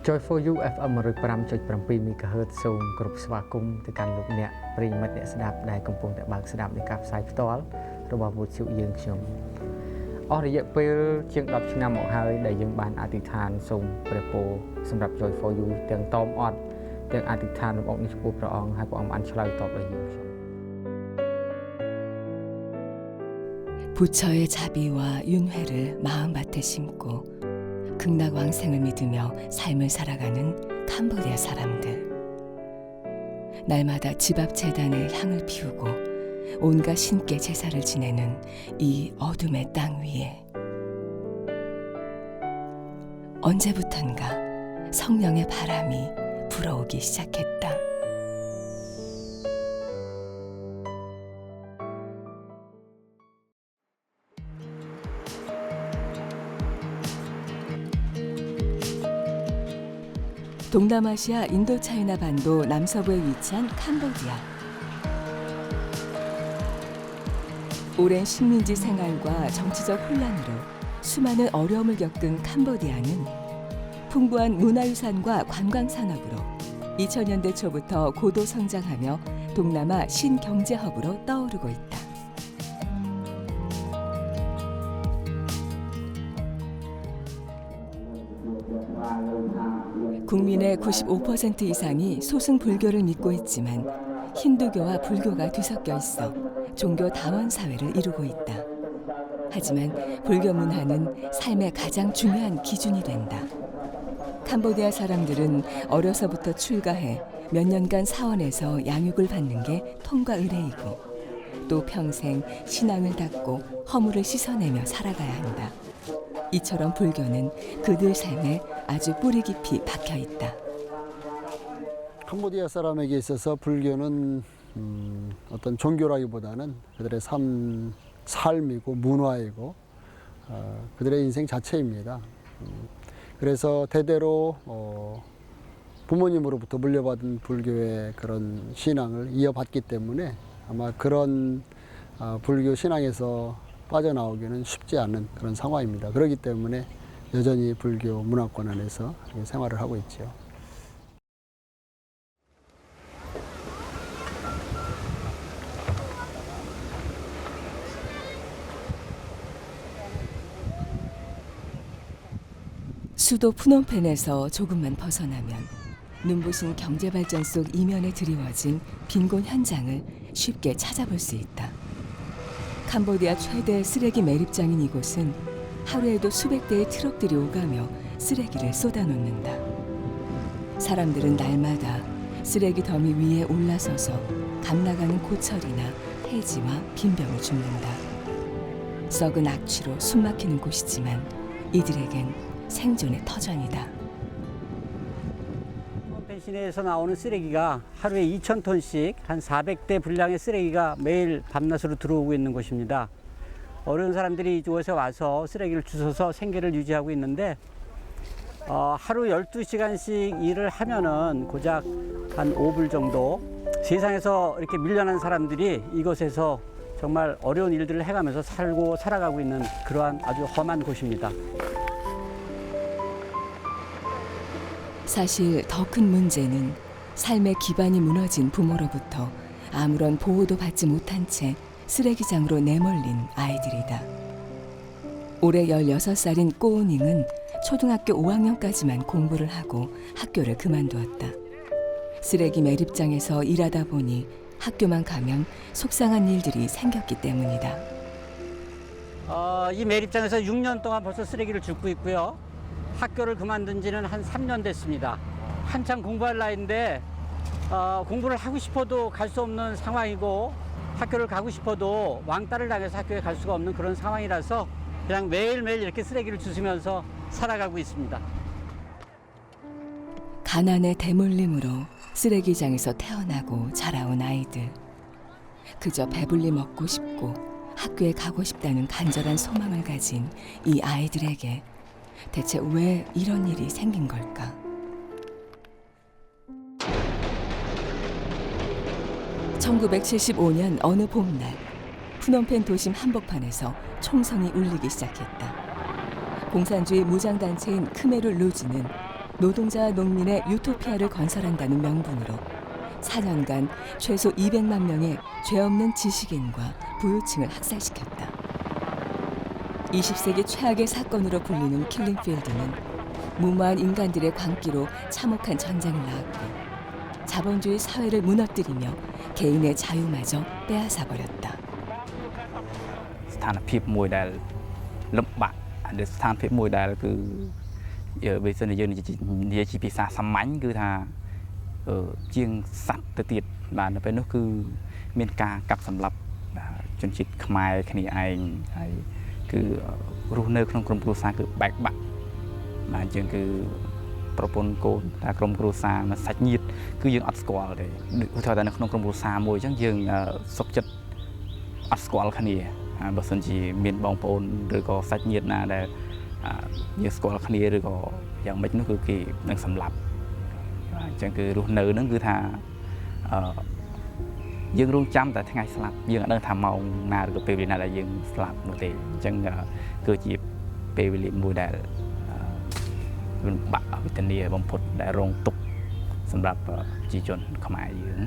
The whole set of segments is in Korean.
Joy for You FM 105.7 MHz សូមគោរពស្វាគមន៍ទៅកាន់លោកអ្នកប្រិយមិត្តអ្នកស្ដាប់ដែលកំពុងតែបើកស្ដាប់នៃការផ្សាយផ្ទាល់របស់វិទ្យុយើងខ្ញុំអស់រយៈពេលជាង10ឆ្នាំមកហើយដែលយើងបានអធិដ្ឋានសូមព្រះពរសម្រាប់ Joy for You ទាំងតមអត់ទាំងអធិដ្ឋានរបស់នេះចំពោះព្រះអង្គហើយព្រះអង្គបានឆ្លើយតបដល់យើងខ្ញុំ 부처의 자비와 윤회를 마음밭에 심고 극락왕생을 믿으며 삶을 살아가는 캄보디아 사람들. 날마다 집 앞 재단에 향을 피우고 온갖 신께 제사를 지내는 이 어둠의 땅 위에 언제부턴가 성령의 바람이 불어오기 시작했다. 동남아시아 인도차이나 반도 남서부에 위치한 캄보디아. 오랜 식민지 생활과 정치적 혼란으로 수많은 어려움을 겪은 캄보디아는 풍부한 문화유산과 관광산업으로 2000년대 초부터 고도 성장하며 동남아 신경제허브로 떠오르고 있다. 국민의 95% 이상이 소승 불교를 믿고 있지만 힌두교와 불교가 뒤섞여 있어 종교 다원 사회를 이루고 있다. 하지만 불교 문화는 삶의 가장 중요한 기준이 된다. 캄보디아 사람들은 어려서부터 출가해 몇 년간 사원에서 양육을 받는 게 통과 의례이고 또 평생 신앙을 닦고 허물을 씻어내며 살아가야 한다. 이처럼 불교는 그들 삶에 아주 뿌리 깊이 박혀 있다. 캄보디아 사람에게 있어서 불교는 어떤 종교라기보다는 그들의 삶이고 문화이고 그들의 인생 자체입니다. 그래서 대대로 부모님으로부터 물려받은 불교의 그런 신앙을 이어받기 때문에 아마 그런 불교 신앙에서 빠져나오기는 쉽지 않은 그런 상황입니다. 그렇기 때문에 여전히 불교 문화권 안에서 생활을 하고 있죠. 수도 푸놈펜에서 조금만 벗어나면 눈부신 경제발전 속 이면에 드리워진 빈곤 현장을 쉽게 찾아볼 수 있다. 캄보디아 최대 쓰레기 매립장인 이곳은 하루에도 수백 대의 트럭들이 오가며 쓰레기를 쏟아놓는다. 사람들은 날마다 쓰레기 더미 위에 올라서서 감나가는 고철이나 폐지와 빈병을 줍는다. 썩은 악취로 숨막히는 곳이지만 이들에겐 생존의 터전이다. 푸놈펜 시내에서 나오는 쓰레기가 하루에 2,000톤씩 한 400대 분량의 쓰레기가 매일 밤낮으로 들어오고 있는 곳입니다. 어려운 사람들이 이곳에 와서 쓰레기를 주워서 생계를 유지하고 있는데 하루 12시간씩 일을 하면은 고작 한 5불 정도 세상에서 이렇게 밀려난 사람들이 이곳에서 정말 어려운 일들을 해가면서 살아가고 있는 그러한 아주 험한 곳입니다. 사실 더 큰 문제는 삶의 기반이 무너진 부모로부터 아무런 보호도 받지 못한 채 쓰레기장으로 내몰린 아이들이다. 올해 16살인 꼬우닝은 초등학교 5학년까지만 공부를 하고 학교를 그만두었다. 쓰레기 매립장에서 일하다 보니 학교만 가면 속상한 일들이 생겼기 때문이다. 이 매립장에서 6년 동안 벌써 쓰레기를 줍고 있고요. 학교를 그만둔 지는 한 3년 됐습니다. 한창 공부할 나이인데 공부를 하고 싶어도 갈 수 없는 상황이고 학교를 가고 싶어도 왕따를 당해서 학교에 갈 수가 없는 그런 상황이라서 그냥 매일매일 이렇게 쓰레기를 주우면서 살아가고 있습니다. 가난의 대물림으로 쓰레기장에서 태어나고 자라온 아이들. 그저 배불리 먹고 싶고 학교에 가고 싶다는 간절한 소망을 가진 이 아이들에게 대체 왜 이런 일이 생긴 걸까? 1975년 어느 봄날 푸놈펜 도심 한복판에서 총성이 울리기 시작했다. 공산주의 무장단체인 크메룰 루즈는 노동자와 농민의 유토피아를 건설한다는 명분으로 4년간 최소 200만 명의 죄 없는 지식인과 부유층을 학살시켰다. 20세기 최악의 사건으로 불리는 킬링필드는 무모한 인간들의 광기로 참혹한 전쟁을 낳았고 자본주의 사회를 무너뜨리며 개인의 자유마저 빼앗아 버렸다. ស្ថានភាពមួយដែលលំបាកដែលស្ថានភាពមួយដែលគឺបើសិនជាយើងនិយាយជាភាសាសាមញ្ញគឺថាជាងសត្វទៅទៀតបាទនៅពេលនោះគឺមានការកាប់សម្លាប់ជនជាតិខ្មែរគ្នាឯងហើយគឺរស់នៅក្នុងក្រុមគ្រួសារគឺបែកបាក់បាទអញ្ចឹងគឺប្រពន្ធកូនតែក្រុមគ្រួសារនៅសាច់ញាតិគឺយើងអត់ស្គាល់ទេឧទាហរណ៍តែនៅក្នុងក្រុមគ្រួសារមួយអញ្ចឹងយើងសុខចិត្តអត់ស្គាល់គ្នាបើសិនជាមានបងប្អូនឬក៏សាច់ញាតិណាដែលយើងស្គាល់គ្នាឬក៏យ៉ាងម៉េចនោះគឺគេនឹងសម្លាប់អញ្ចឹងគឺរស់នៅហ្នឹងគឺថាយើងរងចាំតែថ្ងៃស្លាប់យើងអត់ដឹងថាម៉ោងណាឬក៏ពេលវេលាណាដែលយើងស្លាប់នោះទេអញ្ចឹងគឺជាពេលវេលាមួយដែលលំបាកអវិជ្ជមានបំផុតដែលរងទុក្ខសម្រាប់ប្រជាជនខ្មែរយើង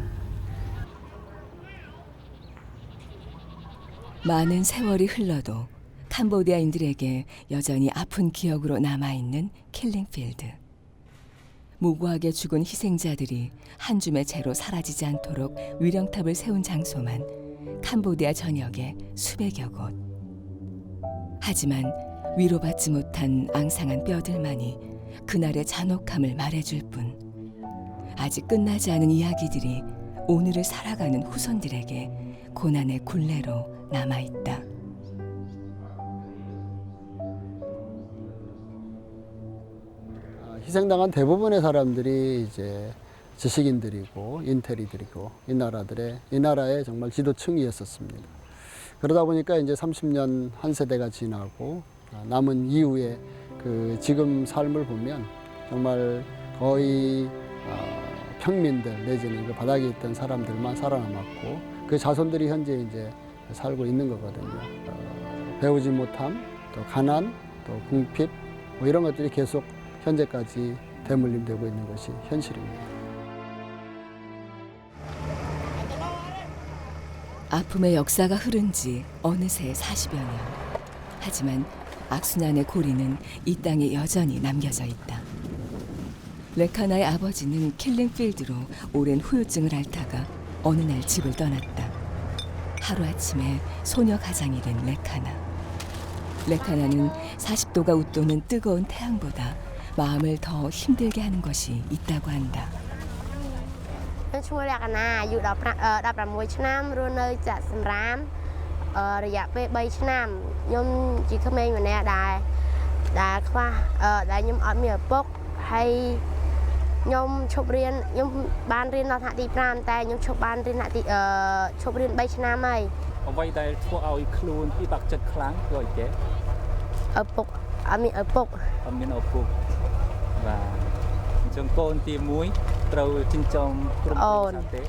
많은 세월이 흘러도 캄보디아인들에게 여전히 아픈 기억으로 남아있는 킬링필드. 무고하게 죽은 희생자들이 한 줌의 채로 사라지지 않도록 위령탑을 세운 장소만 캄보디아 전역에 수백여 곳. 하지만 위로받지 못한 앙상한 뼈들만이 그날의 잔혹함을 말해줄 뿐 아직 끝나지 않은 이야기들이 오늘을 살아가는 후손들에게 고난의 굴레로 남아있다. 희생당한 대부분의 사람들이 이제 지식인들이고 인텔리들이고 이 나라의 정말 지도층이었었습니다. 그러다 보니까 이제 30년 한 세대가 지나고 남은 이후에 그 지금 삶을 보면 정말 거의 평민들 내지는 그 바닥에 있던 사람들만 살아남았고 그 자손들이 현재 이제 살고 있는 거거든요. 배우지 못함, 또 가난, 또 궁핍 뭐 이런 것들이 계속 현재까지 대물림되고 있는 것이 현실입니다. 아픔의 역사가 흐른 지 어느새 40여 년. 하지만 악순환의 고리는 이 땅에 여전히 남겨져 있다. 레카나의 아버지는 킬링필드로 오랜 후유증을 앓다가 어느 날 집을 떠났다. 하루아침에 소녀 가장이 된 레카나. 레카나는 40도가 웃도는 뜨거운 태양보다 마음을 더 힘들게 하는 것이 있다고 한다. ឈ្មោះលក្ខណៈអាយុ16ឆ្នាំរស់នៅចាក់សម្រាមរយៈពេល3ឆ្នាំខ្ញុំជាក្មេងម្នាក់ដែលខ្វះដែលខ្ញុំអត់មានឪពុកហើយខ្ញុំឈប់រៀនខ្ញុំបានរៀនដល់ថ្នាក់ទី5តែខ្ញុំឈប់បានរៀនថ្នាក់ទីឈប់រៀន3ឆ្នាំហើយអ្វីដែលធ្វើឲ្យខ្លួនពិបាកចិត្តខ្លាំងគឺអីគេឪពុកអត់មានឪពុកបាទអញ្ចឹងកូនទី1ត្រូវចិញ្ចឹមក្រុមគ្រួសារទេ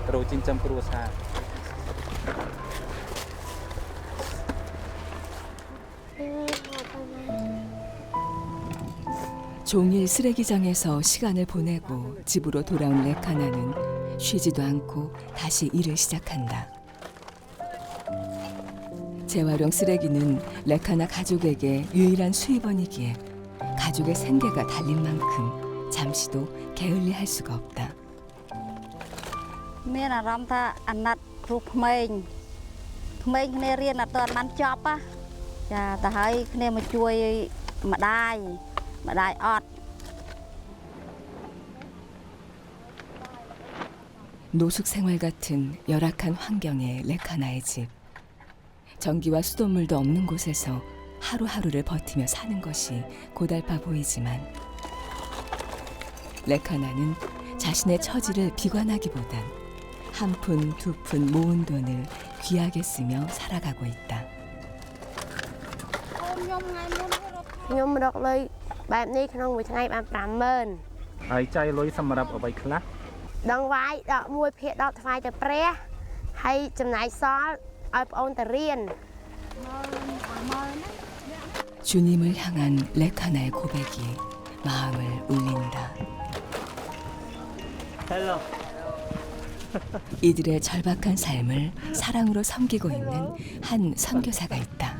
ត្រូវចិញ្ចឹមគ្រួសារ 종일 쓰레기장에서 시간을 보내고 집으로 돌아온 레카나는 쉬지도 않고 다시 일을 시작한다. 재활용 쓰레기는 레카나 가족에게 유일한 수입원이기에 가족의 생계가 달린 만큼 잠시도 게을리할 수가 없다. មានអារម្មណ៍ថាអាណត្តិព្រោះក្មេងគ្នារៀនអត់ទាន់បានចប់ចាតែហើយគ្នាមកជួយម្ដាយអត់ 노숙 생활 같은 열악한 환경의 레카나의 집. 전기와 수돗물도 없는 곳에서 하루하루를 버티며 사는 것이 고달파 보이지만 레카나는 자신의 처지를 비관하기보단 한 푼 두 푼 모은 돈을 귀하게 쓰며 살아가고 있다. ខ្ញុំរកលុយបែបនេះក្នុងមួយថ្ងៃបាន 50000 ហើយចាយលុយសម្រាប់អ្វីខ្លះ ដងវាយដក1ភាគ10ថ្វាយទៅព្រះហើយចំណាយសល់ឲ្យប្អូនទៅរៀន 주님을 향한 레카나의 고백이 마음을 울린다. 헬로. 이들의 절박한 삶을 사랑으로 섬기고 있는 한 선교사가 있다.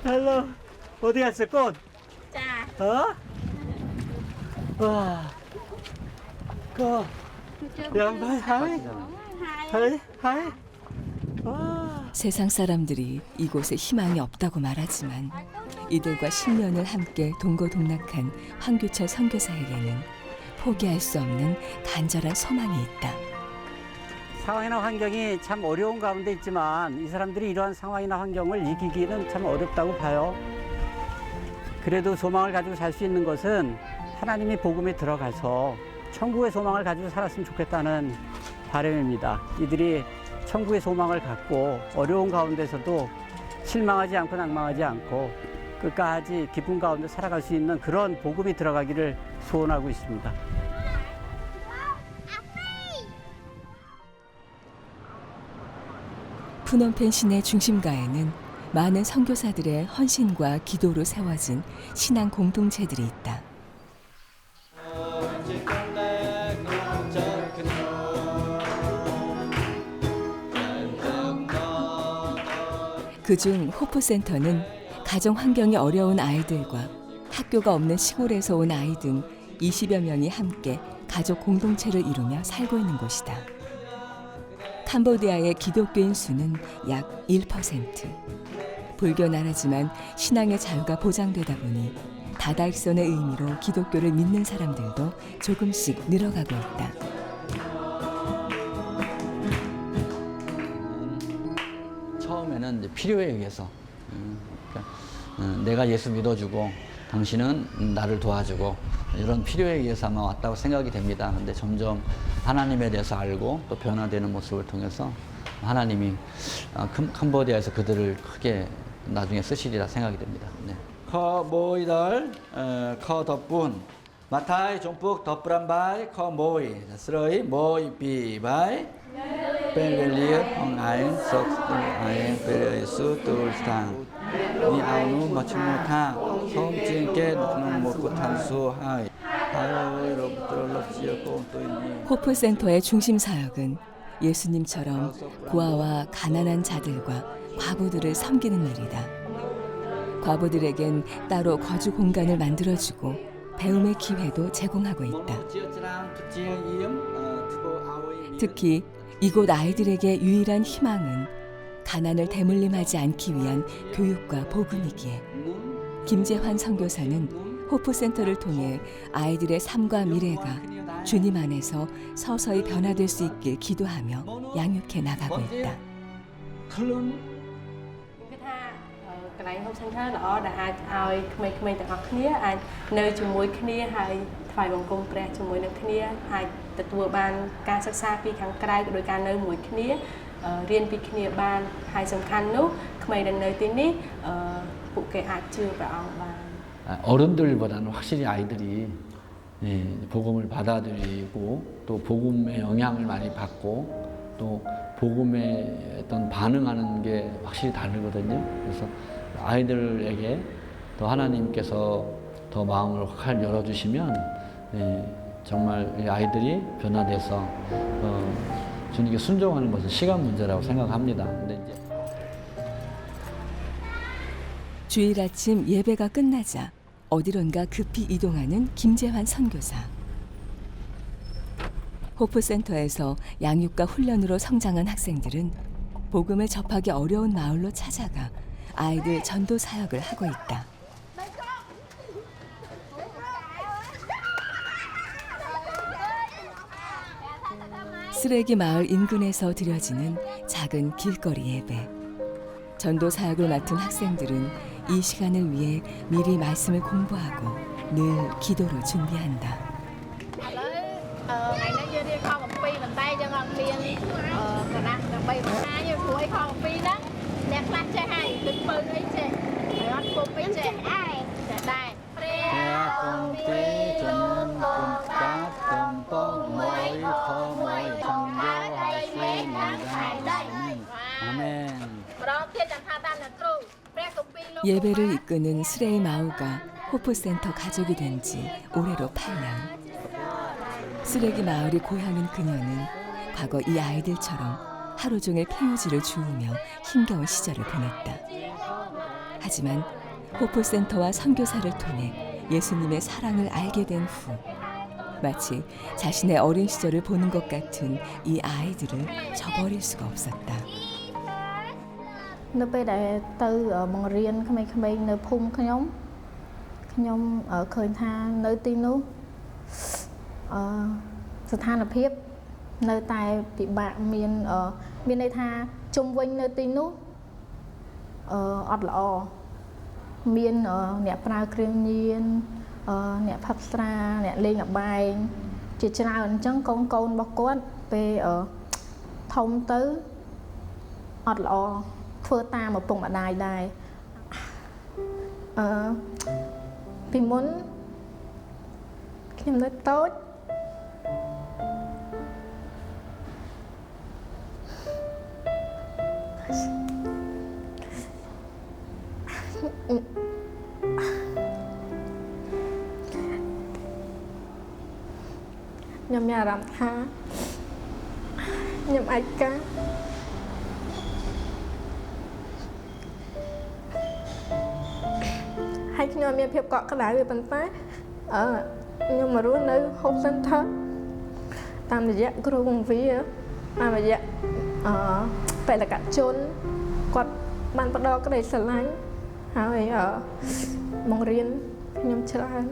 헬로. 어디 갔어, 꽃? 자, 어? 와. 꽃. 양반, 하이. 하이, 하이. 와. 세상 사람들이 이곳에 희망이 없다고 말하지만 이들과 10년을 함께 동고동락한 황규철 선교사에게는 포기할 수 없는 간절한 소망이 있다. 상황이나 환경이 참 어려운 가운데 있지만 이 사람들이 이러한 상황이나 환경을 이기기는 참 어렵다고 봐요. 그래도 소망을 가지고 살 수 있는 것은 하나님이 복음에 들어가서 천국의 소망을 가지고 살았으면 좋겠다는 바람입니다. 이들이 천국의 소망을 갖고 어려운 가운데서도 실망하지 않고 낭망하지 않고 끝까지 기쁨 가운데 살아갈 수 있는 그런 복음이 들어가기를 소원하고 있습니다. 푸놈펜 시내 중심가에는 많은 선교사들의 헌신과 기도로 세워진 신앙 공동체들이 있다. 그중 호프센터는 가정 환경이 어려운 아이들과 학교가 없는 시골에서 온 아이 등 20여 명이 함께 가족 공동체를 이루며 살고 있는 곳이다. 캄보디아의 기독교인 수는 약 1%. 불교 나라지만 신앙의 자유가 보장되다 보니 다다익선의 의미로 기독교를 믿는 사람들도 조금씩 늘어가고 있다. 처음에는 이제 필요에 의해서 내가 예수 믿어주고 당신은 나를 도와주고 이런 필요에 의해서 아마 왔다고 생각이 됩니다. 근데 점점 하나님에 대해서 알고 또 변화되는 모습을 통해서 하나님이 캄보디아에서 그들을 크게 나중에 쓰시리라 생각이 됩니다. 네. 커 모이들 커 덕분 마타이 종북 덕브란바이 커 모이 스러이 모이 비바이 벨리어 엉아인 석 아인 벨리수 뚫탕 니 아우누 마치모탕 성진께 그놈 먹고 탄수하이 호프센터의 중심 사역은 예수님처럼 고아와 가난한 자들과 과부들을 섬기는 일이다. 과부들에겐 따로 거주 공간을 만들어주고 배움의 기회도 제공하고 있다. 특히 이곳 아이들에게 유일한 희망은 가난을 대물림하지 않기 위한 교육과 복음이기에 김재환 선교사는 호프센터를 통해 아이들의 삶과 미래가 주님 안에서 서서히 변화될 수 있길 기도하며 양육해 나가고 있다. កន្លែង Hope Center ល្អដែលអាចឲ្យក្មេងៗទាំងអស់គ្នាអាចនៅជាមួយគ្នាហើយថ្វាយបង្គំព្រះជាមួយនឹងគ្នាអាចទទួលបានការសិក្សាពីខាងក្រៅក៏ដោយការនៅមួយគ្នារៀនពីគ្នាបានហើយសំខាន់នោះក្មេងដែលនៅទីនេះពួកគេអាចជឿព្រះអង្គបាន 어른들보다는 확실히 아이들이 복음을 받아들이고 또 복음의 영향을 많이 받고 또 복음에 어떤 반응하는 게 확실히 다르거든요. 그래서 아이들에게 더 하나님께서 더 마음을 확 열어주시면 정말 아이들이 변화돼서 주님께 순종하는 것은 시간 문제라고 생각합니다. 근데 이제 주일 아침 예배가 끝나자 어디론가 급히 이동하는 김재환 선교사. 호프센터에서 양육과 훈련으로 성장한 학생들은 복음을 접하기 어려운 마을로 찾아가 아이들 전도 사역을 하고 있다. 쓰레기 마을 인근에서 드려지는 작은 길거리 예배. 전도 사역을 맡은 학생들은 이 시간을 위해 미리 말씀을 공부하고 늘 기도로 준비한다. 예배를 이끄는 스레이 마오가 호프센터 가족이 된 지 올해로 8년. 쓰레기 마을이 고향인 그녀는 과거 이 아이들처럼 하루 종일 폐유지를 주우며 힘겨운 시절을 보냈다. 하지만 호프센터와 선교사를 통해 예수님의 사랑을 알게 된 후 마치 자신의 어린 시절을 보는 것 같은 이 아이들을 저버릴 수가 없었다. នៅពេលដែលទៅបង្រៀនក្មេងៗនៅភូមិខ្ញុំឃើញថានៅទីនោះស្ថានភាពនៅតែពិបាកមានន័យថាជុំវិញនៅទីនោះអត់ល្អមានអ្នកប្រើគ្រឿងញៀនអ្នកផឹកស្រាអ្នកលេងល្បែងជាច្រើនអញ្ចឹងកូនរបស់គាត់ពេលធំទៅអត់ល្អធ្វើតាមឪពុកម្ដាយដែរពីមុនខ្ញុំនៅតូចខ្ញុំមានអារម្មណ៍ថាខ្ញុំឯកាហើយខ្ញុំមានភាពកក់ក្ដៅវាប៉ុន្តែខ្ញុំមករស់នៅ Hope Center តាមរយៈគ្រូបង្រៀនតាមរយៈបេក្ខជនគាត់បានផ្ដល់ក្តីស្រឡាញ់ហើយបង្រៀនខ្ញុំច្រើន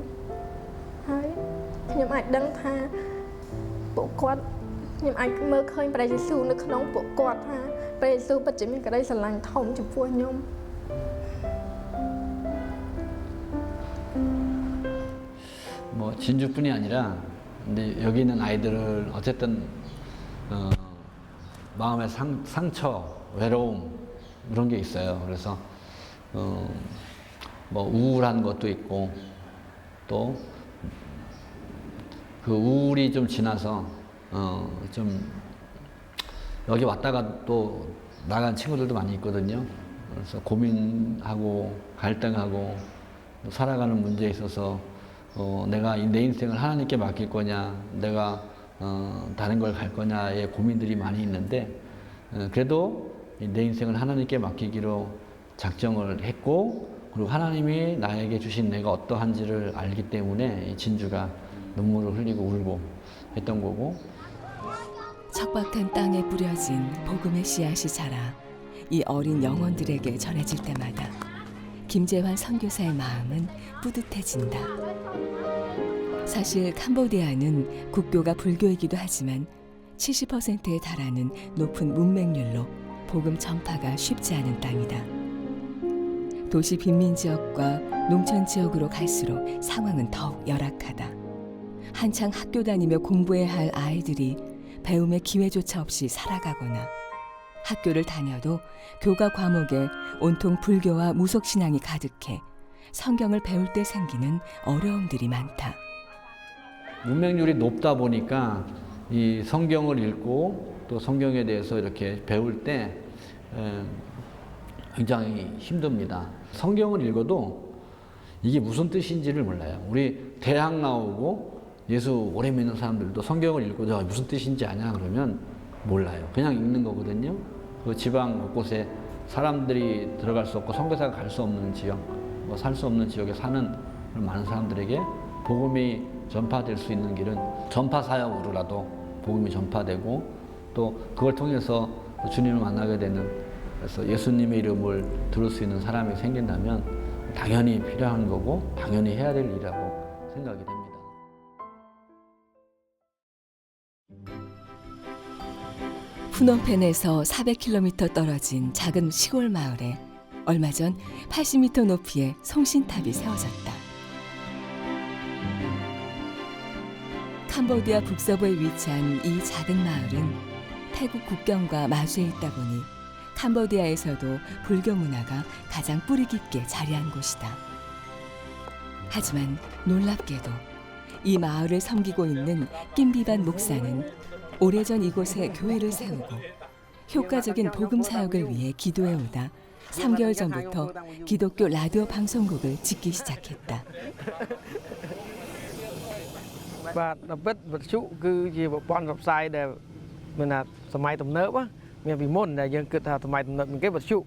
ហើយខ្ញុំអាចដឹងថាពួកគាត់ខ្ញុំអាចមើលឃើញព្រះយេស៊ូវនៅក្នុងពួកគាត់ថាព្រះយេស៊ូវពិតជាមានក្តីស្រឡាញ់ធំចំពោះខ្ញុំ 뭐 진주뿐이 아니라 근데 여기 있는 아이들을 어쨌든 마음의 상처, 외로움 이런 게 있어요. 그래서 뭐 우울한 것도 있고 또 그 우울이 좀 지나서 좀 여기 왔다가 또 나간 친구들도 많이 있거든요. 그래서 고민하고 갈등하고 살아가는 문제에 있어서 내가 내 인생을 하나님께 맡길 거냐, 내가 다른 걸 갈 거냐의 고민들이 많이 있는데 그래도 내 인생을 하나님께 맡기기로 작정을 했고 그리고 하나님이 나에게 주신 내가 어떠한지를 알기 때문에 이 진주가 눈물을 흘리고 울고 했던 거고 척박한 땅에 뿌려진 복음의 씨앗이 자라 이 어린 영혼들에게 전해질 때마다 김재환 선교사의 마음은 뿌듯해진다. 사실 캄보디아는 국교가 불교이기도 하지만 70%에 달하는 높은 문맹률로 복음 전파가 쉽지 않은 땅이다. 도시 빈민 지역과 농촌 지역으로 갈수록 상황은 더욱 열악하다. 한창 학교 다니며 공부해야 할 아이들이 배움의 기회조차 없이 살아가거나 학교를 다녀도 교과 과목에 온통 불교와 무속신앙이 가득해 성경을 배울 때 생기는 어려움들이 많다. 문맹률이 높다 보니까 이 성경을 읽고 또 성경에 대해서 이렇게 배울 때 굉장히 힘듭니다. 성경을 읽어도 이게 무슨 뜻인지를 몰라요. 우리 대학 나오고 예수 오래 믿는 사람들도 성경을 읽고 무슨 뜻인지 아냐 그러면 몰라요. 그냥 읽는 거거든요. 그 지방 곳곳에 사람들이 들어갈 수 없고 선교사가 갈 수 없는 지역, 뭐 살 수 없는 지역에 사는 많은 사람들에게 복음이 전파될 수 있는 길은 전파 사역으로라도 복음이 전파되고 또 그걸 통해서 주님을 만나게 되는 그래서 예수님의 이름을 들을 수 있는 사람이 생긴다면 당연히 필요한 거고 당연히 해야 될 일이라고 생각이 됩니다. 푸놈펜에서 400km 떨어진 작은 시골 마을에 얼마 전 80m 높이의 송신탑이 세워졌다. 캄보디아 북서부에 위치한 이 작은 마을은 태국 국경과 마주해 있다 보니 캄보디아에서도 불교 문화가 가장 뿌리 깊게 자리한 곳이다. 하지만 놀랍게도 이 마을을 섬기고 있는 낀비반 목사는 오래전 이곳에 교회를 세우고 효과적인 복음 사역을 위해 기도해 오다 3개월 전부터 기독교 라디오 방송국을 짓기 시작했다. បាទដល់ពិតវិទ្យុគឺជាប្រព័ន្ធផ្សព្វផ្សាយដែលមានថាសម័យទំនើបមានពីមុនដែលយើងគិតថាសម័យទំនើបគេវិទ្យុ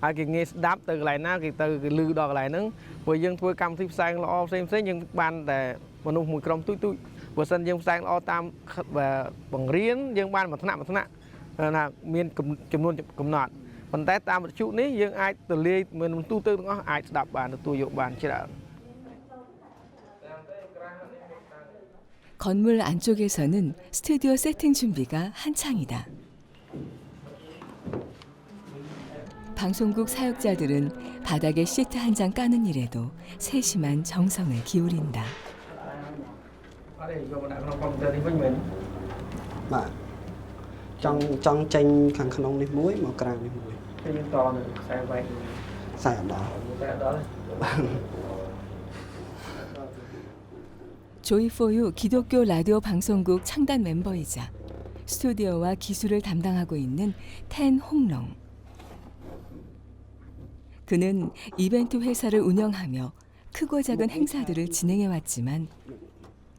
ហើយគេងាយស្ដាប់ទៅកន្លែងណាគេទៅគេឮដល់កន្លែងហ្នឹងព្រោះយើងធ្វើកម្មវិធីផ្សាយល្អផ្សេងយើងបានតែមនុស្សមួយក្រុមទូចបើសិនយើងផ្សាយល្អតាមបង្រៀនយើងបានមួយថ្នាក់ថាមានចំនួនកំណត់ប៉ុន្តែតាមវិទ្យុនេះយើងអាចទៅលាយមនុស្សទូទៅទាំងអស់អាចស្ដាប់បានទទួលយកបានច្រើន 건물 안쪽에서는 스튜디오 세팅 준비가 한창이다. 방송국 사역자들은 바닥에 시트 한 장 까는 일에도 세심한 정성을 기울인다. 조이포유 기독교 라디오 방송국 창단 멤버이자 스튜디오와 기술을 담당하고 있는 텐 홍롱. 그는 이벤트 회사를 운영하며 크고 작은 행사들을 진행해 왔지만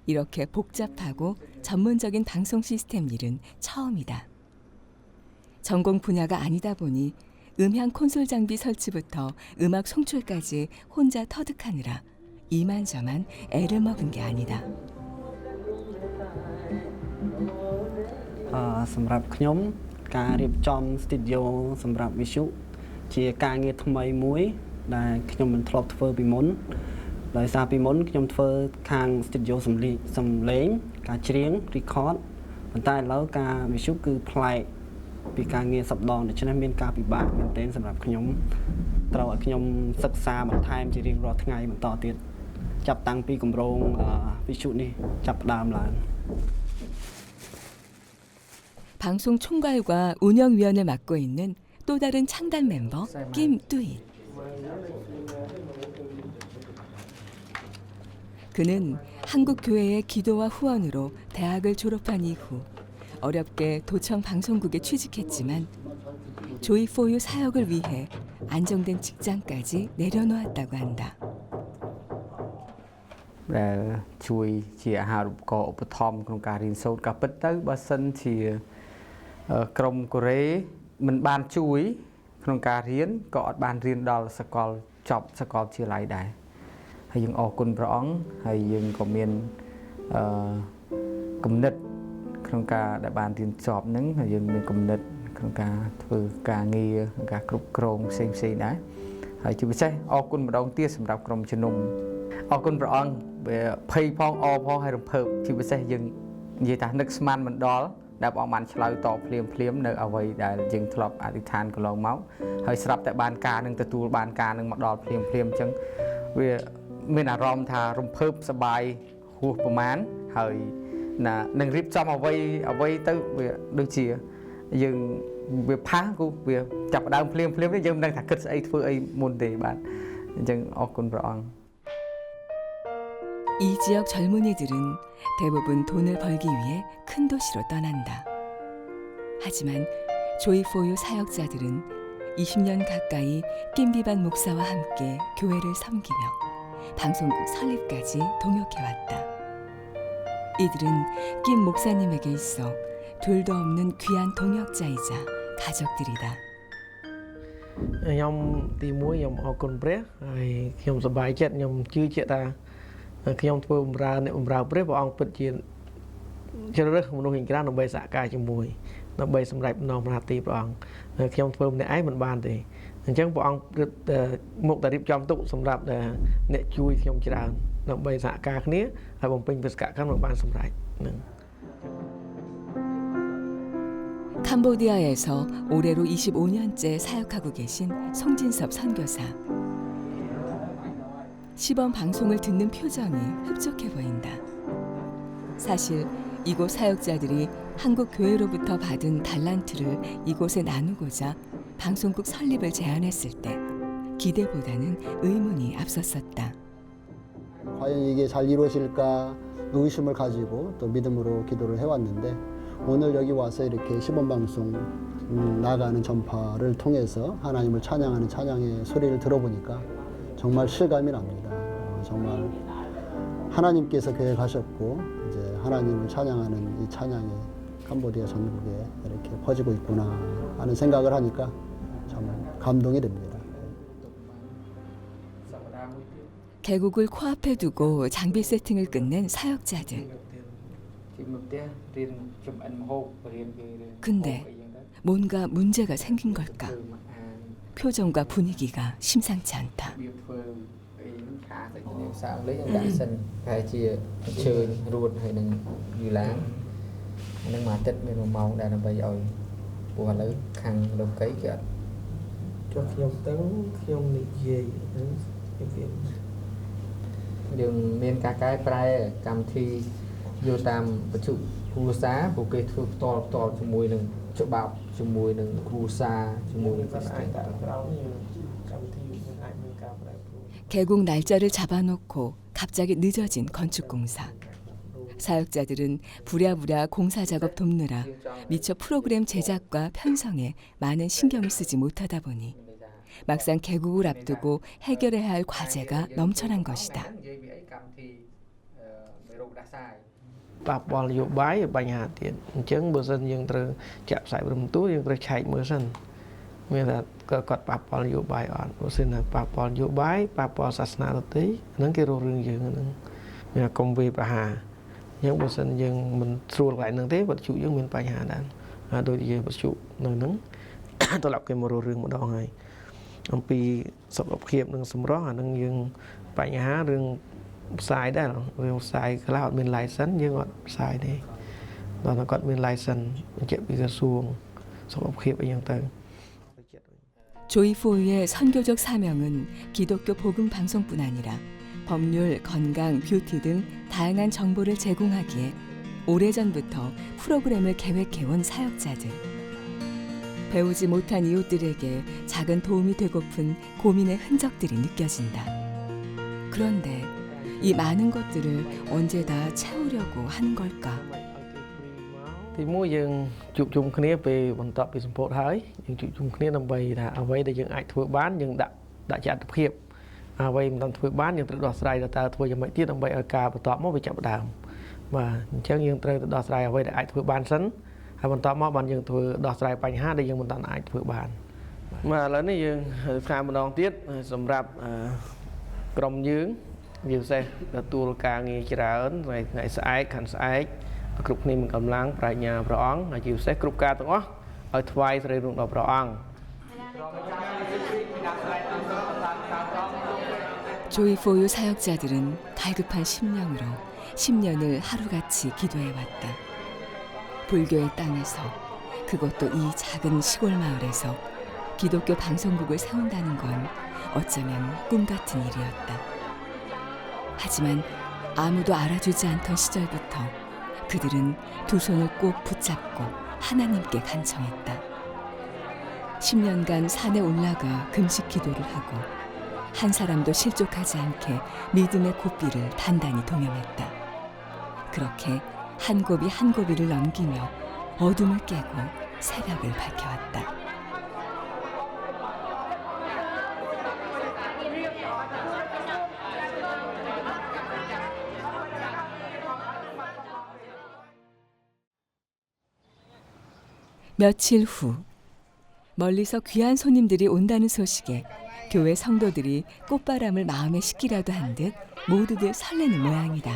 이렇게 복잡하고 전문적인 방송 시스템 일은 처음이다. 전공 분야가 아니다 보니 음향 콘솔 장비 설치부터 음악 송출까지 혼자 터득하느라 이만저만 애를 먹은 게 아니다. សម្រាប់ខ្ញុំការរៀបចំស្ទូឌីយោសម្រាប់វិទ្យុជាការងារថ្មីមួយដែលខ្ញុំមិនធ្លាប់ធ្វើពីមុនដោយសារពីមុនខ្ញុំធ្វើខាងស្ទូឌីយោសំឡេងការច្រៀង record ប៉ុន្តែឥឡូវការវិទ្យុគឺប្លែកពីការងារសប្ដងដូច្នេះមានការពិបាកមែនទែនសម្រាប់ខ្ញុំត្រូវឲ្យខ្ញុំសិក្សាបន្ថែមជារៀងរាល់ថ្ងៃបន្តទៀត ចាប់តាំងពីគម្រោងវិទ្យុនេះចាប់ផ្ដើមឡើង 방송 총괄과 운영위원을 맡고 있는 또 다른 창단 멤버 김뚜인. 그는 한국 교회의 기도와 후원으로 대학을 졸업한 이후 어렵게 도청 방송국에 취직했지만 조이포유 사역을 위해 안정된 직장까지 내려놓았다고 한다. ដែលជួយជាអាហារូបករណ៍ឧបត្ថម្ភក្នុងការរៀនសូត្រការពិតទៅបើសិនជាក្រុមកូរ៉េមិនបានជួយក្នុងការរៀនក៏អត់បានរៀនដល់សាកលចប់សាកលវិទ្យាល័យដែរហើយយើងអរគុណព្រះអង្គហើយយើងក៏មានគំនិតក្នុងការដែលបានរៀនចប់ហ្នឹងហើយយើងមានគំនិតក្នុងការធ្វើការងារការគ្រប់គ្រងផ្សេងៗដែរហើយជាពិសេសអរគុណម្ដងទៀតសម្រាប់ក្រុមជំនុំអរគុណព្រះអង្គវាភ័យផងអរផងហើយរំភើបជាពិសេសយើងនិយាយថានឹកស្មានមិនដល់ដែលព្រះអង្គបានឆ្លើយតបភ្លាមនៅអ្វីដែលយើងធ្លាប់អធិដ្ឋានកន្លងមកហើយស្រាប់តែបានការនឹងទទួលបានការនឹងមកដល់ភ្លាមអញ្ចឹងវាមានអារម្មណ៍ថារំភើបសប្បាយហួសប្រមាណហើយនឹងរៀបចំអ្វីទៅវាដូចជាយើងវាផាសគូវាចាប់ផ្ដើមភ្លាមនេះយើងមិនដឹងថាគិតស្អីធ្វើអីមុនទេបាទអញ្ចឹងអរគុណព្រះអង្គ 이 지역 젊은이들은 대부분 돈을 벌기 위해 큰 도시로 떠난다. 하지만 조이포유 사역자들은 20년 가까이 낌비반 목사와 함께 교회를 섬기며 방송국 설립까지 동역해왔다. 이들은 낌 목사님에게 있어 둘도 없는 귀한 동역자이자 가족들이다. ខ្ញុំទី1ខ្ញុំអរគុណព្រះហើយខ្ញុំសប្បាយចិត្តខ្ញុំជឿជាក់ថាខ្ញុំធ្វើបម្រើអ្នកបម្រើព្រះព្រះអង្គពិតជាជ្រើសរើសមនុស្សយ៉ាងច្រើនដើម្បីសហការជាមួយដើម្បីសម្រេចបំណងប្រាថ្នាទីព្រះអង្គខ្ញុំធ្វើម្នាក់ឯងមិនបានទេអញ្ចឹងព្រះអង្គមកតែរៀបចំទុកសម្រាប់អ្នកជួយខ្ញុំច្រើនដើម្បីសហការគ្នាហើយបំពេញបេសកកម្មបានសម្រេចនឹង 캄보디아에서 올해로 25년째 사역하고 계신 송진섭 선교사. 시범 방송을 듣는 표정이 흡족해 보인다. 사실 이곳 사역자들이 한국 교회로부터 받은 달란트를 이곳에 나누고자 방송국 설립을 제안했을 때 기대보다는 의문이 앞섰었다. 과연 이게 잘 이루어질까 의심을 가지고 또 믿음으로 기도를 해왔는데 오늘 여기 와서 이렇게 시범방송 나가는 전파를 통해서 하나님을 찬양하는 찬양의 소리를 들어보니까 정말 실감이 납니다. 정말 하나님께서 계획하셨고 이제 하나님을 찬양하는 이 찬양이 캄보디아 전국에 이렇게 퍼지고 있구나 하는 생각을 하니까 정말 감동이 됩니다. 계곡을 코앞에 두고 장비 세팅을 끝낸 사역자들. 근데 뭔가 문제가 생긴 걸까? 표정과 분위기가 심상치 않다. đường miền cái prai cầm thi vô tam vật dụng khu xá bộ cây thuộc to cho mùi nừng cho bạo cho mùi nừng khu xa cho mùi nừng 개국 날짜를 잡아놓고 갑자기 늦어진 건축공사. 사역자들은 부랴부랴 공사 작업 돕느라 미처 프로그램 제작과 편성에 많은 신경을 쓰지 못하다 보니 막상 개국을 앞두고 해결해야 할 과제가 넘쳐난 것이다. ប៉ះពាល់នយោបាយបញ្ហាទៀតអញ្ចឹងបើសិនយើងត្រូវចាក់ផ្សាយព្រមទូយើងត្រូវឆែកមើលសិនមានថាគាត់ប៉ះពាល់នយោបាយអត់បើសិនថាប៉ះពាល់នយោបាយប៉ះពាល់សាសនាដទៃហ្នឹងគេរករឿងយើងហ្នឹងមានកុំវាប្រហារអញ្ចឹងបើសិនយើងមិនស្រួលកន្លែងហ្នឹងទេវត្ថុយើងមានបញ្ហាដែរដូចជាវត្ថុនៅហ្នឹងត្រឡប់គេមករករឿងម្ដងហើយអំពីសុខភាពនិងសម្រស់អានឹងយើងបញ្ហារឿងផ្សាយដែររឿងផ្សាយខ្លះអត់មាន license យើងអត់ផ្សាយទេដល់តែគាត់មាន license បញ្ជាក់ពីក្រសួងសុខភាពអីយ៉ាងទៅ 조이포유의 선교적 사명은 기독교 복음 방송뿐 아니라 법률, 건강, 뷰티 등 다양한 정보를 제공하기에 오래전부터 프로그램을 계획해온 사역자들. 배우지 못한 이웃들에게 작은 도움이 되고픈 고민의 흔적들이 느껴진다. 그런데 이 많은 것들을 언제 다 채우려고 하는 걸까? ទីមួយយើងជួបជុំគ្នាពេលបន្ទាប់ពីសម្ពោធហើយយើងជួបជុំគ្នាដើម្បីថាអ្វីដែលយើងអាចធ្វើបានយើងដាក់ជាអត្ថភាពអ្វីមិនធ្វើបានយើងត្រូវដោះស្រាយតើធ្វើយ៉ាងម៉េចទៀតដើម្បីឲ្យការបន្តមកវាចាប់ផ្ដើមបាទអញ្ចឹងយើងត្រូវទៅដោះស្រាយអ្វីដែលអាចធ្វើបានសិនហើយបន្តមកបានយើងធ្វើដោះស្រាយបញ្ហាដែលយើងមិនអាចធ្វើបានបាទឥឡូវនេះយើងការម្ដងទៀតសម្រាប់ក្រុមយើងវាពិសេសទទួលការងារច្រើនថ្ងៃស្អែកខាន់ស្អែកគ្រប់គ្នាមានកម្លាំងប្រាជ្ញាព្រះអង្គហើយជាពិសេសគ្រប់ការទាំងអស់ឲ្យថ្វាយសេរីរុងដល់ព្រះអង្គ 조이포유 사역자들은 갈급한 심령으로 10년을 하루같이 기도해왔다. 불교의 땅에서 그것도 이 작은 시골 마을에서 기독교 방송국을 세운다는 건 어쩌면 꿈 같은 일이었다. 하지만 아무도 알아주지 않던 시절부터 그들은 두 손을 꼭 붙잡고 하나님께 간청했다. 10년간 산에 올라가 금식 기도를 하고 한 사람도 실족하지 않게 믿음의 고비를 단단히 동행했다. 그렇게 한 고비 한 고비를 넘기며 어둠을 깨고 새벽을 밝혀왔다. 며칠 후 멀리서 귀한 손님들이 온다는 소식에 교회 성도들이 꽃바람을 마음에 싣기라도 한 듯 모두들 설레는 모양이다.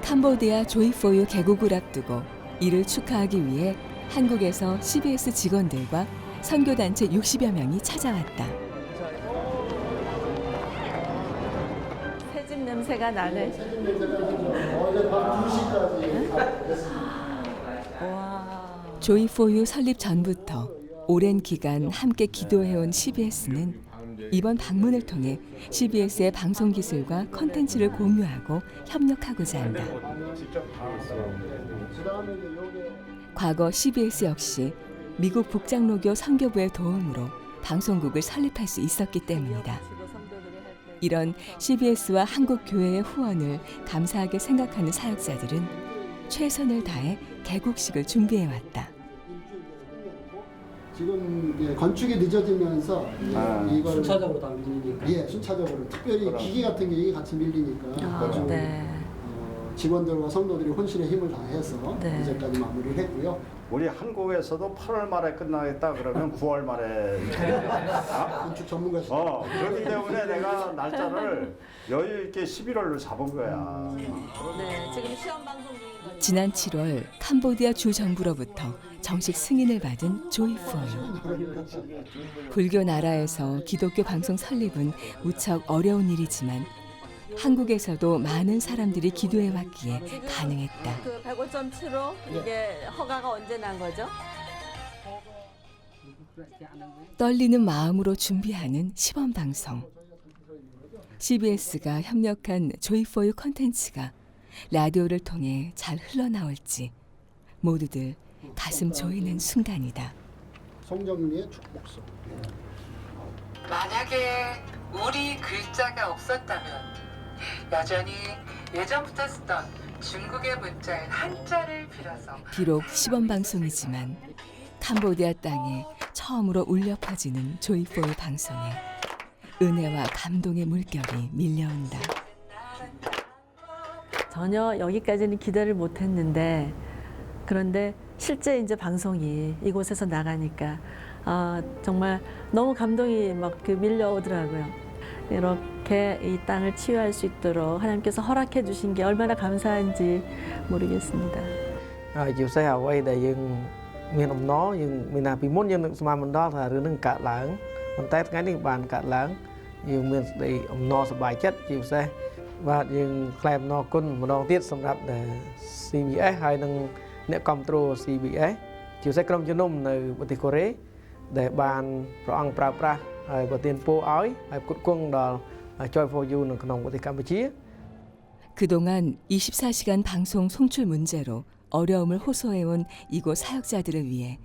캄보디아 조이포유 개국을 앞두고 이를 축하하기 위해 한국에서 CBS 직원들과 선교단체 60여 명이 찾아왔다. 새집 냄새가 나네. 조이포유 설립 전부터 오랜 기간 함께 기도해온 CBS는 이번 방문을 통해 CBS의 방송 기술과 컨텐츠를 공유하고 협력하고자 한다. 과거 CBS 역시 미국 북장로교 선교부의 도움으로 방송국을 설립할 수 있었기 때문이다. 이런 CBS와 한국교회의 후원을 감사하게 생각하는 사역자들은 최선을 다해 개국식을 준비해왔다. 지금 이제 건축이 늦어지면서 이걸 순차적으로 다 밀리니까. 예, 순차적으로 특별히 기기 같은 게 같이 밀리니까 직원들과 성도들이 혼신의 힘을 다해서 이제까지 마무리를 했고요. 우리 한국에서도 8월 말에 끝나겠다 그러면 9월 말에 건축 전문가시죠. 그렇기 때문에 내가 날짜를 여유 있게 11월로 잡은 거야. 네, 지금 시험 방송 중인 거예요. 지난 7월 캄보디아 주 정부로부터 정식 승인을 받은 조이포유. 불교 나라에서 기독교 방송 설립은 무척 어려운 일이지만 한국에서도 많은 사람들이 기도해 왔기에 가능했다. 그 105.75 이게 허가가 언제 난 거죠? 떨리는 마음으로 준비하는 시범 방송. CBS가 협력한 조이포유 콘텐츠가 라디오를 통해 잘 흘러나올지 모두들 가슴 조이는 순간이다. 송정리의 축복송. 만약에 우리 글자가 없었다면 여전히 예전부터 쓰던 중국의 문자인 한자를 빌어서 비록 시범 방송이지만 캄보디아 땅에 처음으로 울려 퍼지는 조이포유 방송에 은혜와 감동의 물결이 밀려온다. 전혀 여기까지는 기대를 못했는데 그런데 실제 이제 방송이 이곳에서 나가니까 정말 너무 감동이 막 밀려오더라고요. 이렇게 이 땅을 치유할 수 있도록 하나님께서 허락해 주신 게 얼마나 감사한지 모르겠습니다. chiều xe ở đây để dừng miền ông nó dừng miền nào bị muốn dừng được mà mình đó là rừng cả láng mình tết cái này bàn cả láng dừng miền để ông nó sờ bài chất chiều xe và dừng làm nó côn một đòn tiết sầm đạp để CBS hay năng nệ control CBS chiều xe cầm cho nôm từ Bắc Korea để bàn rồi pra pra hay bờ tiền po ói hay cột cung đò joy for you ngក្នុងប្រទេសកម្ពុជា 그동안 24시간 방송 송출 문제로 어려움을 호소해온 이곳 사역자들을 위해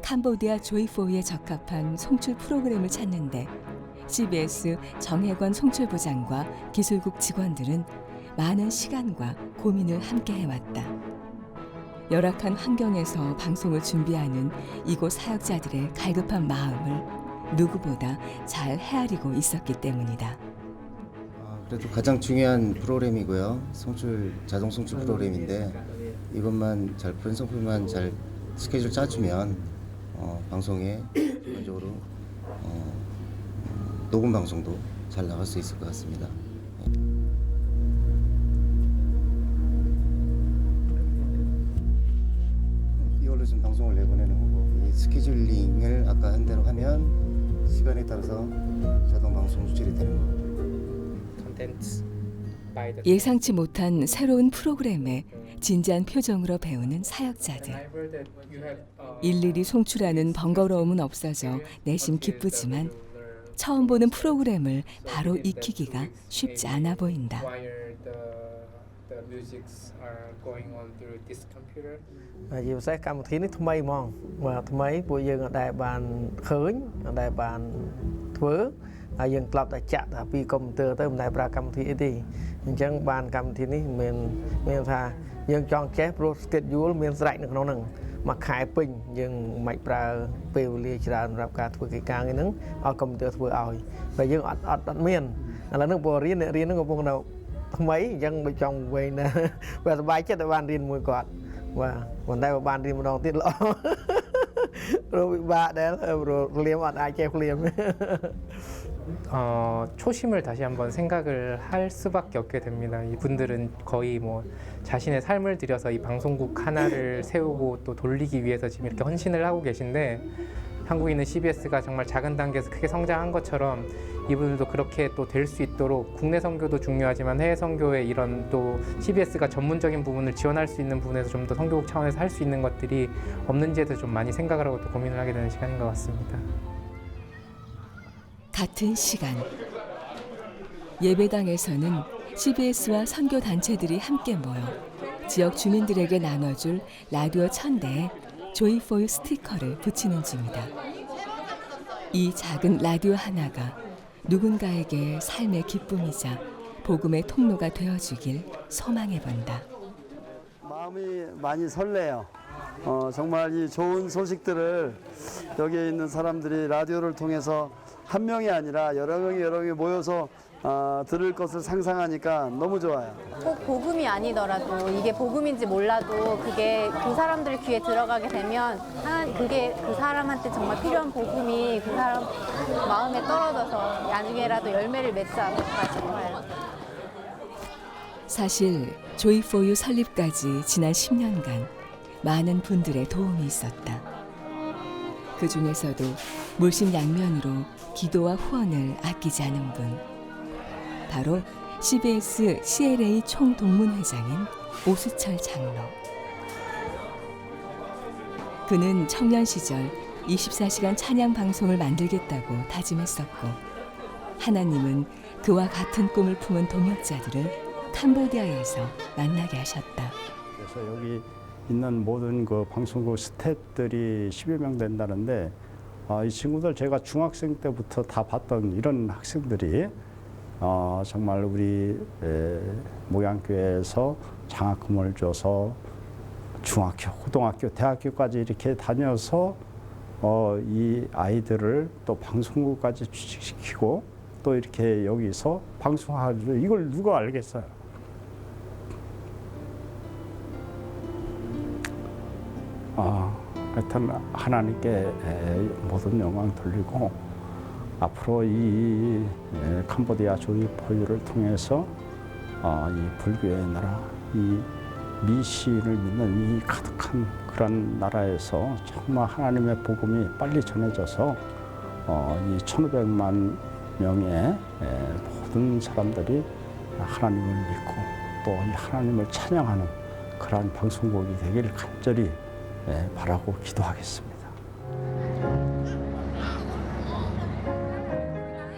캄보디아 조이포유에 적합한 송출 프로그램을 찾는데 CBS 정혜권 송출부장과 기술국 직원들은 많은 시간과 고민을 함께 해왔다. 열악한 환경에서 방송을 준비하는 이곳 사역자들의 갈급한 마음을 누구보다 잘 헤아리고 있었기 때문이다. 그래도 가장 중요한 프로그램이고요. 자동 송출 프로그램인데 이것만 잘 편성표만 잘 스케줄 짜주면 방송에 기본적으로 녹음 방송도 잘 나갈 수 있을 것 같습니다. 이걸로 좀 방송을 내보내는 거고 이 스케줄링을 아까 한 대로 하면 시간에 따라서 자동 방송 수출이 되는 거고. 예상치 못한 새로운 프로그램에 진지한 표정으로 배우는 사역자들. 일일이 송출하는 번거로움은 없어져 내심 기쁘지만 처음 보는 프로그램을 바로 익히기가 쉽지 않아 보인다. chiều xeកម្មវិធីនេះថ្មីហ្មងបាទថ្មីពួកយើងដែលបានឃើញដែលបានធ្វើហើយយើងក្លាប់តែចាក់តែពីកុំព្យូទ័រទៅមិនដែលប្រើកម្មវិធីអីទេអញ្ចឹងបានកម្មវិធីនេះមានថាយើងចង់ចេះព្រោះ schedule មានស្រេចនៅក្នុងហ្នឹងមួយខែពេញយើងមិនប្រើពេលវេលាច្រើនសម្រាប់ការធ្វើកិច្ចការហ្នឹងឲ្យកុំព្យូទ័រធ្វើឲ្យតែយើងអត់មានឥឡូវហ្នឹងពលអ្នករៀនហ្នឹងកំពុងតែថ្មីអញ្ចឹងដូចចង់វិញណាវាសប្បាយចិត្តតែបានរៀនមួយគាត់បាទប៉ុន្តែបានរៀនម្ដងទៀតល្អព្រោះវិបាកដែរព្រោះភ្លាមអត់អាចចេះភ្លាម 초심을 다시 한번 생각을 할 수밖에 없게 됩니다. 이분들은 거의 뭐 자신의 삶을 들여서 이 방송국 하나를 세우고 또 돌리기 위해서 지금 이렇게 헌신을 하고 계신데 한국에 있는 CBS가 정말 작은 단계에서 크게 성장한 것처럼 이분들도 그렇게 또 될 수 있도록 국내 선교도 중요하지만 해외 선교의 이런 또 CBS가 전문적인 부분을 지원할 수 있는 부분에서 좀 더 선교국 차원에서 할 수 있는 것들이 없는지에 대해서 좀 많이 생각을 하고 또 고민을 하게 되는 시간인 것 같습니다. 같은 시간 예배당에서는 CBS와 선교 단체들이 함께 모여 지역 주민들에게 나눠줄 라디오 1000대에 조이포유 스티커를 붙이는 중이다. 이 작은 라디오 하나가 누군가에게 삶의 기쁨이자 복음의 통로가 되어주길 소망해 본다. 마음이 많이 설레요. 정말 이 좋은 소식들을 여기에 있는 사람들이 라디오를 통해서 한 명이 아니라 여러 명이 모여서 들을 것을 상상하니까 너무 좋아요. 꼭 복음이 아니더라도 이게 복음인지 몰라도 그게 그 사람들 귀에 들어가게 되면 그게 그 사람한테 정말 필요한 복음이 그 사람 마음에 떨어져서 나중에라도 열매를 맺지 않을까 싶어요. 사실 조이4유 설립까지 지난 10년간 많은 분들의 도움이 있었다. 그 중에서도 물심양면으로 기도와 후원을 아끼지 않은 분, 바로 CBS CLA 총동문회장인 오수철 장로. 그는 청년 시절 24시간 찬양 방송을 만들겠다고 다짐했었고, 하나님은 그와 같은 꿈을 품은 동역자들을 캄보디아에서 만나게 하셨다. 그래서 여기 있는 모든 그 방송국 스태프들이 10여 명 된다는데 이 친구들 제가 중학생 때부터 다 봤던 이런 학생들이 정말 우리 목양교회에서 장학금을 줘서 중학교, 고등학교, 대학교까지 이렇게 다녀서 이 아이들을 또 방송국까지 취직시키고 또 이렇게 여기서 방송하는 이걸 누가 알겠어요? 하여튼 하나님께 모든 영광 돌리고 앞으로 이 캄보디아 조이4유를 통해서 이 불교의 나라, 이 미신을 믿는 이 가득한 그런 나라에서 정말 하나님의 복음이 빨리 전해져서 이 1,500만 명의 모든 사람들이 하나님을 믿고 또 이 하나님을 찬양하는 그러한 방송국이 되기를 간절히 바라고 기도하겠습니다.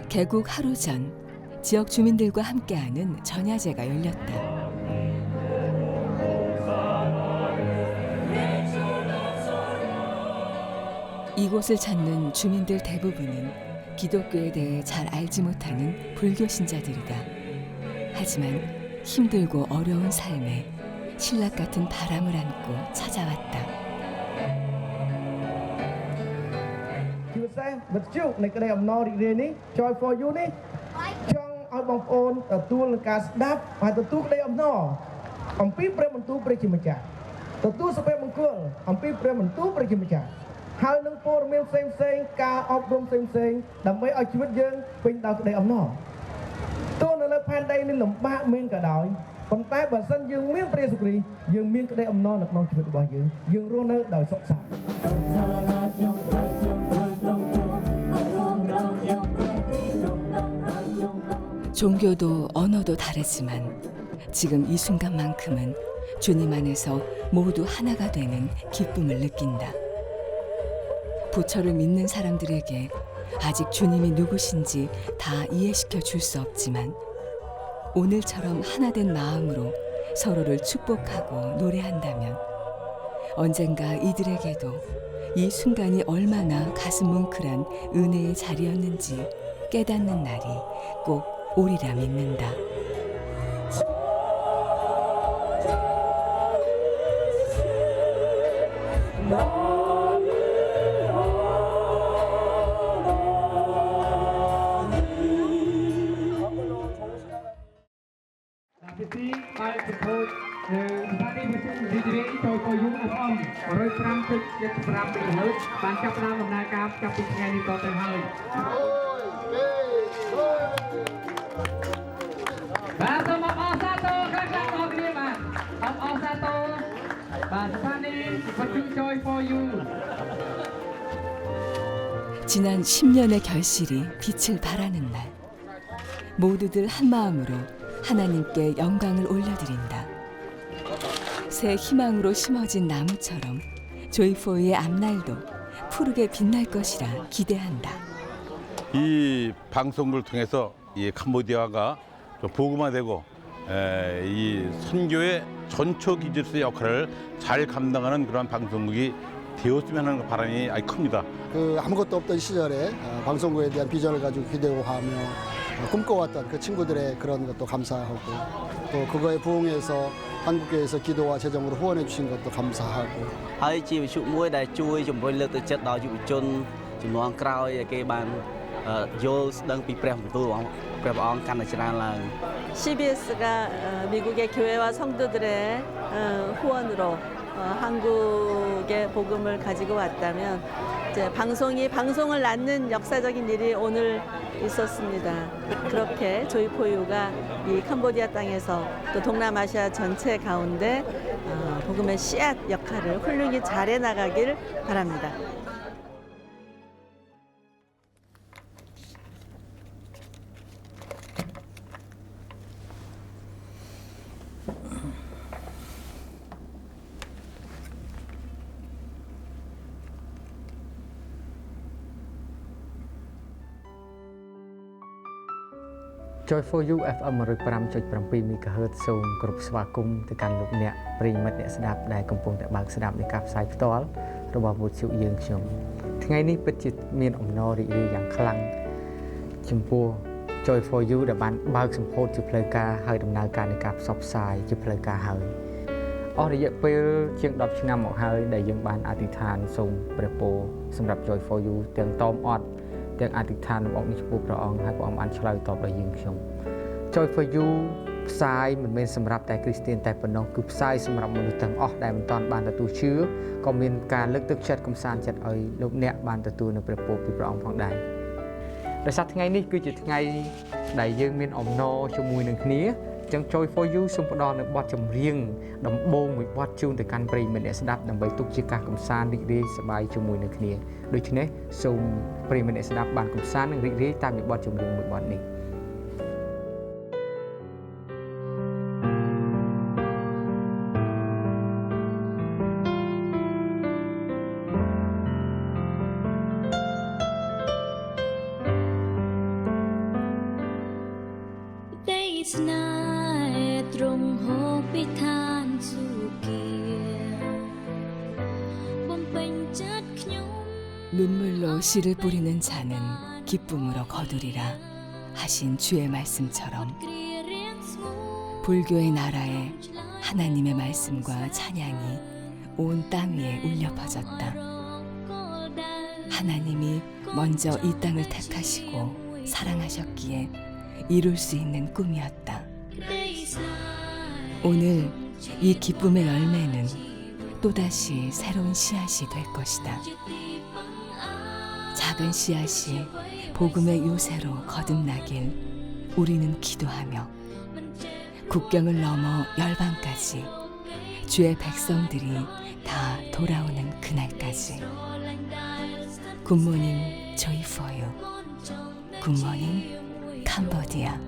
개국 하루 전 지역 주민들과 함께하는 전야제가 열렸다. 이곳을 찾는 주민들 대부분은 기독교에 대해 잘 알지 못하는 불교 신자들이다. 하지만 힘들고 어려운 삶에 신락 같은 바람을 안고 찾아왔다. ជាពិសេសវិទ្យុនៃក្តីអំណររីករាយនេះ Joy4You នេះចង់ឲ្យបងប្អូនទទួលនឹងការស្ដាប់ហើយទទួលក្តីអំណរអំពីព្រះបន្ទូលព្រះជាម្ចាស់ទទួលសុភមង្គលអំពីព្រះបន្ទូលព្រះជាម្ចាស់ហើយនឹងព័ត៌មានផ្សេងៗការអប់រំផ្សេងៗដើម្បីឲ្យជីវិតយើងពេញដោយក្តីអំណរទោះនៅលើផែនដីនេះលំបាកមែនក៏ដោយប៉ុន្តែបើសិនយើងមានព្រះយេស៊ូវគ្រីស្ទយើងមានក្តីអំណរនៅក្នុងជីវិតរបស់យើងរស់នៅដោយសុខសាន្ត 종교도 언어도 다르지만 지금 이 순간만큼은 주님 안에서 모두 하나가 되는 기쁨을 느낀다. 부처를 믿는 사람들에게 아직 주님이 누구신지 다 이해시켜 줄 수 없지만 오늘처럼 하나된 마음으로 서로를 축복하고 노래한다면 언젠가 이들에게도 이 순간이 얼마나 가슴 뭉클한 은혜의 자리였는지 깨닫는 날이 꼭 오리라 믿는다. 지난 10년의 결실이 빛을 발하는 날, 모두들 한마음으로 하나님께 영광을 올려드린다. 새 희망으로 심어진 나무처럼 조이4유의 앞날도 푸르게 빛날 것이라 기대한다. 이 방송을 통해서 이 캄보디아가 좀 복음화되고 이 선교의 전초 기술의 역할을 잘 감당하는 그런 방송국이 되었으면 하는 바람이 아주 큽니다. 그 아무것도 없던 시절에 방송국에 대한 비전을 가지고 기대하며 꿈꿔왔던 그 친구들의 그런 것도 감사하고 또 그거에 부응해서 한국교회에서 기도와 재정으로 후원해 주신 것도 감사하고 ហើយជាវិទ្យុមួយដែលជួយជំរុញលើកទឹកចិត្តដល់យុវជនជំនាន់ក្រោយឲ្យគេបានយល់ស្ដឹងពីព្រះបន្ទូលរបស់ព្រះអង្គកាន់តែច្រើនឡើង CBS가 미국의 교회와 성도들의 후원으로 한국의 복음을 가지고 왔다면 이제 방송이 방송을 낳는 역사적인 일이 오늘 있었습니다. 그렇게 조이포유가 이 캄보디아 땅에서 또 동남아시아 전체 가운데 복음의 씨앗 역할을 훌륭히 잘해 나가길 바랍니다. Joy for You FM 105.7 MHz សូមគោរពស្វាគមន៍ទៅកាន់លោកអ្នកប្រិយមិត្តអ្នកស្ដាប់ដែលកំពុងតែបើកស្ដាប់នៃការផ្សាយផ្ទាល់របស់វិទ្យុយើងខ្ញុំថ្ងៃនេះពិតជាមានអំណររីករាយយ៉ាងខ្លាំងចំពោះ Joy for You ដែលបានបើកសម្ពោធជាផ្លូវការហើយដំណើរការនៃការផ្សព្វផ្សាយជាផ្លូវការហើយអស់រយៈពេលជាង10ឆ្នាំមកហើយដែលយើងបានអធិដ្ឋានសូមព្រះពរសម្រាប់ Joy for You ទាំងតមអត់ទាំងអធិដ្ឋានរបស់នេះចំពោះព្រះអង្គហើយព្រះអង្គបានឆ្លើយតបដល់យើងខ្ញុំ Joy for You ផ្សាយមិនមែនសម្រាប់តែគ្រីស្ទានតែប៉ុណ្ណោះគឺផ្សាយសម្រាប់មនុស្សទាំងអស់ដែលមិនទាន់បានទទួលជឿក៏មានការលើកទឹកចិត្តកំសាន្តចិត្តឲ្យលោកអ្នកបានទទួលនៅព្រះពរពីព្រះអង្គផងដែរដោយសារថ្ងៃនេះគឺជាថ្ងៃដែលយើងមានអំណរជាមួយនឹងគ្នាអញ្ចឹង Joy for You សូមផ្ដល់នៅបទចម្រៀងដំបូងមួយបទជូនទៅកាន់ប្រិយមិត្តអ្នកស្ដាប់ដើម្បីទុកជាការកំសាន្តរីករាយសប្បាយជាមួយនឹងគ្នាដូច្នេះសូមប្រិយមិត្តអ្នកស្ដាប់បានកំសាន្តនិងរីករាយតាមបទចម្រៀងមួយបទនេះ 눈물로 씨를 뿌리는 자는 기쁨으로 거두리라 하신 주의 말씀처럼 불교의 나라에 하나님의 말씀과 찬양이 온 땅 위에 울려 퍼졌다. 하나님이 먼저 이 땅을 택하시고 사랑하셨기에 이룰 수 있는 꿈이었다. 오늘 이 기쁨의 열매는 또다시 새로운 씨앗이 될 것이다. 작은 씨앗이 복음의 요새로 거듭나길 우리는 기도하며 국경을 넘어 열방까지 주의 백성들이 다 돌아오는 그날까지 굿모닝 Joy for You 굿모닝 캄보디아